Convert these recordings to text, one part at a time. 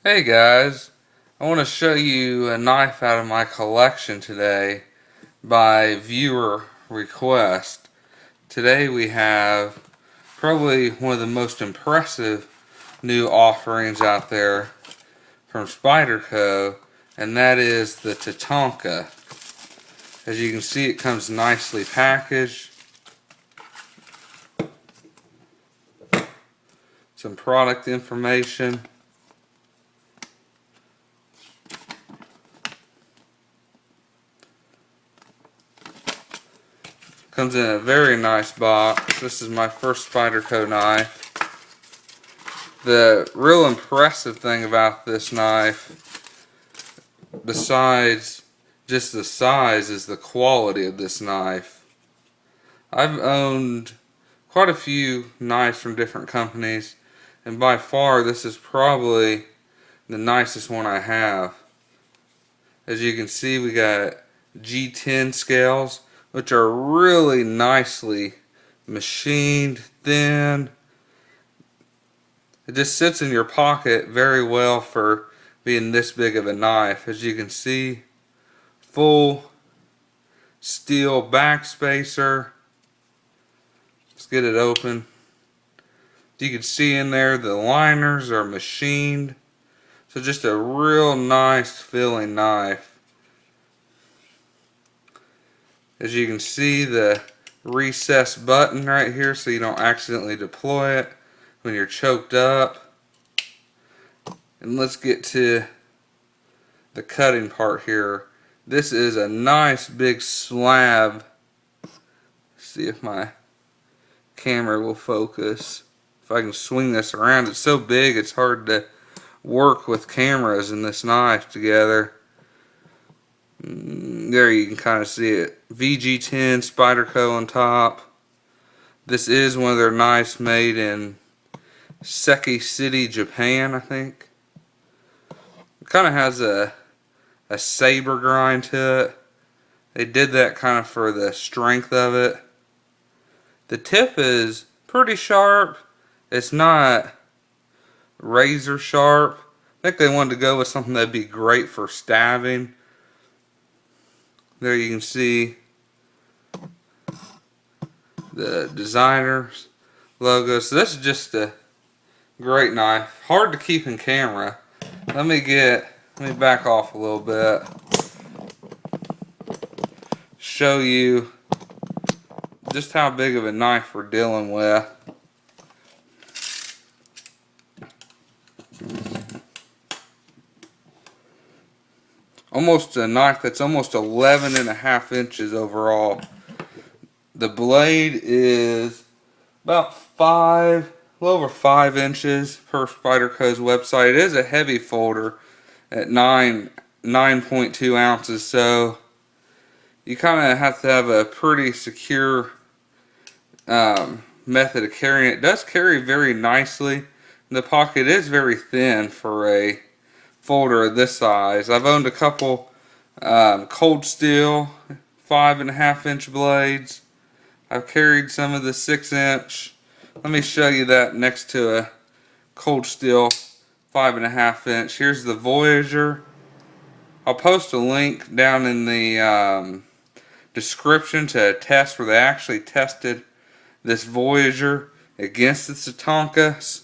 Hey guys, I want to show you a knife out of my collection today by viewer request. Today we have probably one of the most impressive new offerings out there from Spyderco, and that is the Tatanka. As you can see, it comes nicely packaged. Some product information. Comes in a very nice box. This is my first Spyderco knife. The real impressive thing about this knife, besides just the size, is the quality of this knife. I've owned quite a few knives from different companies, and by far this is probably the nicest one I have. As you can see, we got G10 scales, which are really nicely machined, thin. It just sits in your pocket very well for being this big of a knife. As you can see, full steel back spacer. Let's get it open. You can see in there the liners are machined. So just a real nice feeling knife. As you can see, the recess button right here so you don't accidentally deploy it when you're choked up. And let's get to the cutting part here. This is a nice big slab. Let's see if my camera will focus. If I can swing this around, it's so big it's hard to work with cameras and this knife together. There you can kind of see it. VG10 Spyderco on top. This is one of their knives made in Seki City, Japan, I think. It kind of has a saber grind to it. They did that kind of for the strength of it. The tip is pretty sharp. It's not razor sharp. I think they wanted to go with something that'd be great for stabbing. There you can see the designer's logo. So this is just a great knife. Hard to keep in camera. Let me back off a little bit. Show you just how big of a knife we're dealing with. Almost a knife that's almost 11.5 inches overall. The blade is about a little over 5 inches per Spyderco's website. It is a heavy folder at 9.2 ounces, so you kind of have to have a pretty secure method of carrying it. It does carry very nicely. The pocket is very thin for a folder of this size. I've owned a couple cold steel 5.5 inch blades. I've carried some of the 6 inch. Let me show you that next to a cold steel 5.5 inch. Here's the Voyager. I'll post a link down in the description to a test where they actually tested this Voyager against the Tatanka.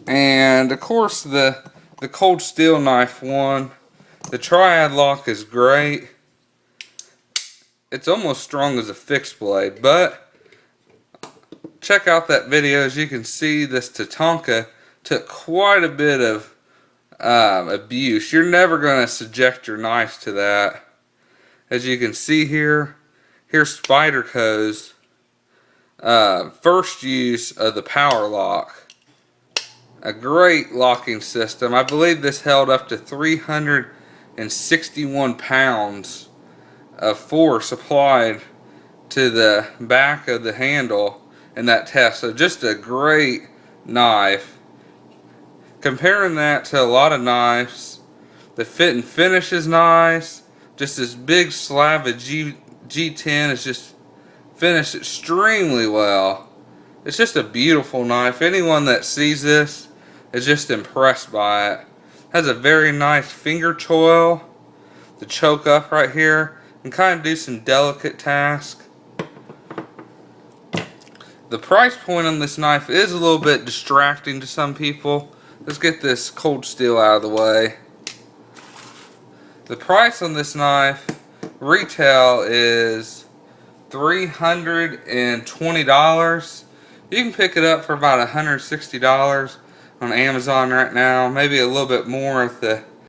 And of course the cold steel knife one, the triad lock is great. It's almost strong as a fixed blade, but check out that video. As you can see, this Tatanka took quite a bit of abuse. You're never going to subject your knife to that. As you can see here, here's Spyderco's first use of the power lock. A great locking system. I believe this held up to 361 pounds of force applied to the back of the handle in that test. So just a great knife. Comparing that to a lot of knives, the fit and finish is nice. Just this big slab of G10 is just finished extremely well. It's just a beautiful knife. Anyone that sees this is just impressed by it. Has a very nice finger choil to choke up right here and kind of do some delicate tasks. The price point on this knife is a little bit distracting to some people. Let's get this cold steel out of the way. The price on this knife retail is $320. You can pick it up for about $160 on Amazon right now. Maybe a little bit more if the